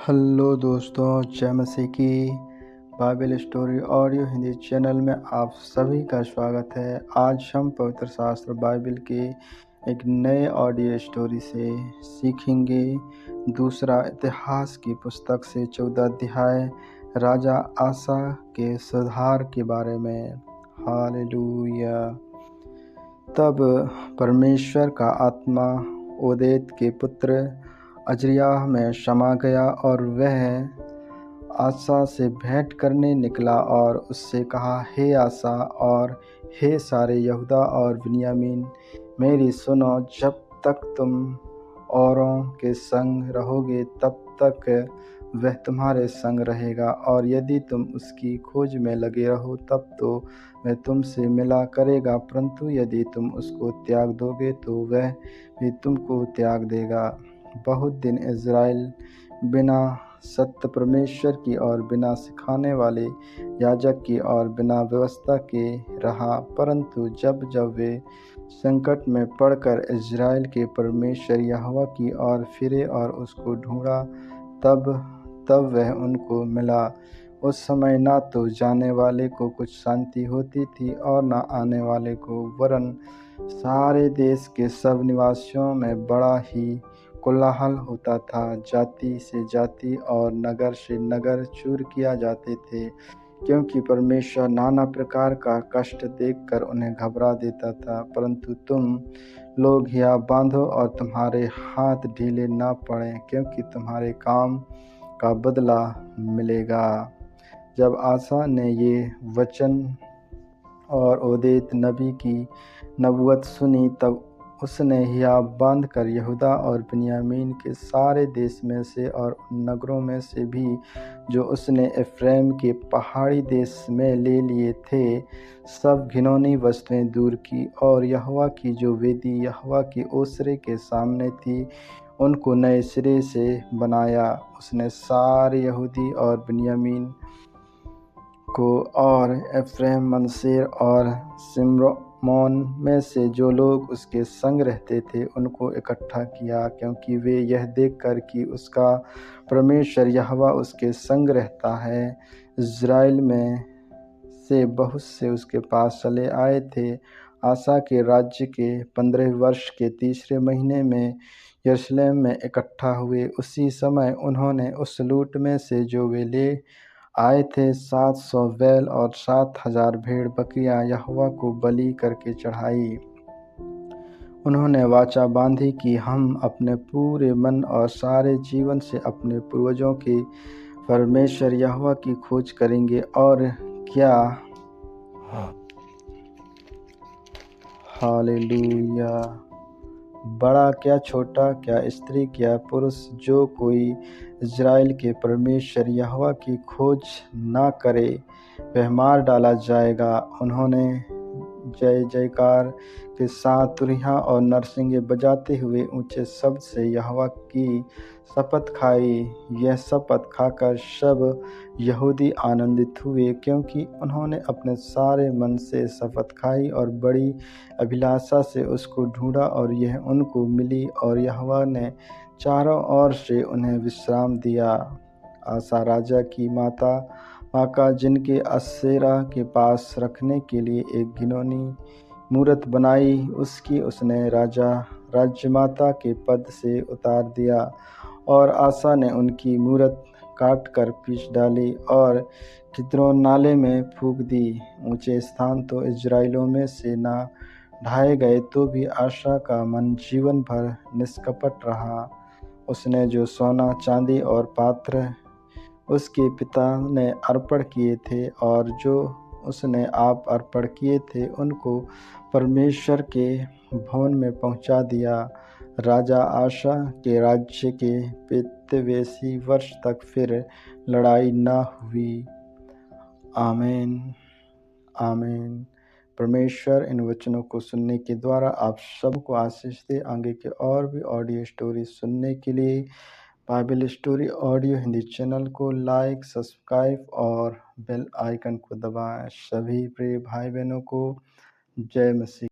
Hello दोस्तों, जय मसीह की Bible story audio Hindi channel में आप सभी का स्वागत है। आज हम पवित्र शास्त्र बाइबल के एक नए ऑडियो स्टोरी से सीखेंगे। दूसरा इतिहास की पुस्तक से 14 अध्याय राजा आसा के सुधार के बारे में। हालेलुया। तब परमेश्वर का आत्मा ओदेद के पुत्र अजरियाह में समा गया और वह आसा से भेंट करने निकला और उससे कहा, हे आसा और हे सारे यहूदा और बिन्यामीन, मेरी सुनो। जब तक तुम औरों के संग रहोगे तब तक वह तुम्हारे संग रहेगा, और यदि तुम उसकी खोज में लगे रहो तब तो वह तुमसे मिला करेगा, परंतु यदि तुम उसको त्याग दोगे तो वह भी तुमको त्याग देगा। बहुत दिन इज़राइल बिना सत्य परमेश्वर की और बिना सिखाने वाले याजक की और बिना व्यवस्था के रहा, परंतु जब जब वे संकट में पड़कर इज़राइल के परमेश्वर यहोवा की ओर फिरे और उसको ढूंढा, तब वह उनको मिला। उस समय ना तो जाने वाले को कुछ शांति होती थी और ना आने वाले को, वरन सारे देश के सब निवासियों में बड़ा ही कोलाहल होता था। जाति से जाति और नगर से नगर चूर किया जाते थे, क्योंकि परमेश्वर नाना प्रकार का कष्ट देखकर उन्हें घबरा देता था। परंतु तुम लोग हियाव बांधो और तुम्हारे हाथ ढीले ना पड़ें, क्योंकि तुम्हारे काम का बदला मिलेगा। जब आसा ने ये वचन और ओदेद नबी की नबूवत सुनी, तब उसने हियाव बांधकर यहूदा और बिन्यामीन के सारे देश में से और उन नगरों में से भी जो उसने एफ्राइम के पहाड़ी देश में ले लिए थे, सब घिनौनी वस्तुएं दूर की, और यहोवा की जो वेदी यहोवा के ओसरे के सामने थी, उनको नए सिरे से बनाया। उसने सारे यहूदी और बिन्यामीन को और एफ्राइम, मनश्शे और शिमरोन में से जो लोग उसके संग रहते थे, उनको इकट्ठा किया, क्योंकि वे यह देखकर कि उसका परमेश्वर यहोवा उसके संग रहता है, इज़राइल में से बहुत से उसके पास चले आए थे। आसा के राज्य के 15 वर्ष के तीसरे महीने में यरूशलेम में इकट्ठा हुए। उसी समय उन्होंने उस लूट में से जो वे ले आए थे 700 बैल और 7000 भेड़ बकरियां यहोवा को बलि करके चढ़ाई। उन्होंने वाचा बांधी कि हम अपने पूरे मन और सारे जीवन से अपने पूर्वजों के परमेश्वर यहोवा की खोज करेंगे, और क्या हालेलुया, बड़ा क्या छोटा, क्या स्त्री क्या पुरुष, जो कोई इज़राइल के परमेश्वर यहोवा की खोज ना करे, वह मार डाला जाएगा। उन्होंने जय जयकार के साथ तुरहियां और नरसिंगे बजाते हुए ऊंचे शब्द से यहोवा की शपथ खाई। यह शपथ खाकर सब यहूदी आनंदित हुए, क्योंकि उन्होंने अपने सारे मन से शपथ खाई और बड़ी अभिलाषा से उसको ढूंढा, और यह उनको मिली, और यहोवा ने चारों ओर से उन्हें विश्राम दिया। आसा राजा की माता माका, जिनके असेरा के पास रखने के लिए एक घिनौनी मूरत बनाई, उसने राज्यमाता के पद से उतार दिया, और आसा ने उनकी मूरत काटकर पीस डाली और किद्रोन नाले में फूंक दी। ऊंचे स्थान तो इज़राइलियों में से ना ढाए गए, तो भी आसा का मन जीवन भर निष्कपट रहा। उसने जो सोना चांदी और पात्र उसके पिता ने अर्पण किए थे और जो उसने आप अर्पण किए थे, उनको परमेश्वर के भवन में पहुंचा दिया। राजा आसा के राज्य के 85 वर्ष तक फिर लड़ाई न हुई। आमीन आमीन। परमेश्वर इन वचनों को सुनने के द्वारा आप सबको आशीष दे। आगे के और भी ऑडियो स्टोरी सुनने के लिए Bible story audio Hindi channel को लाइक, सब्सक्राइब और बेल आइकन को दबाएं। सभी प्रिय भाई बहनों को जय मसीह।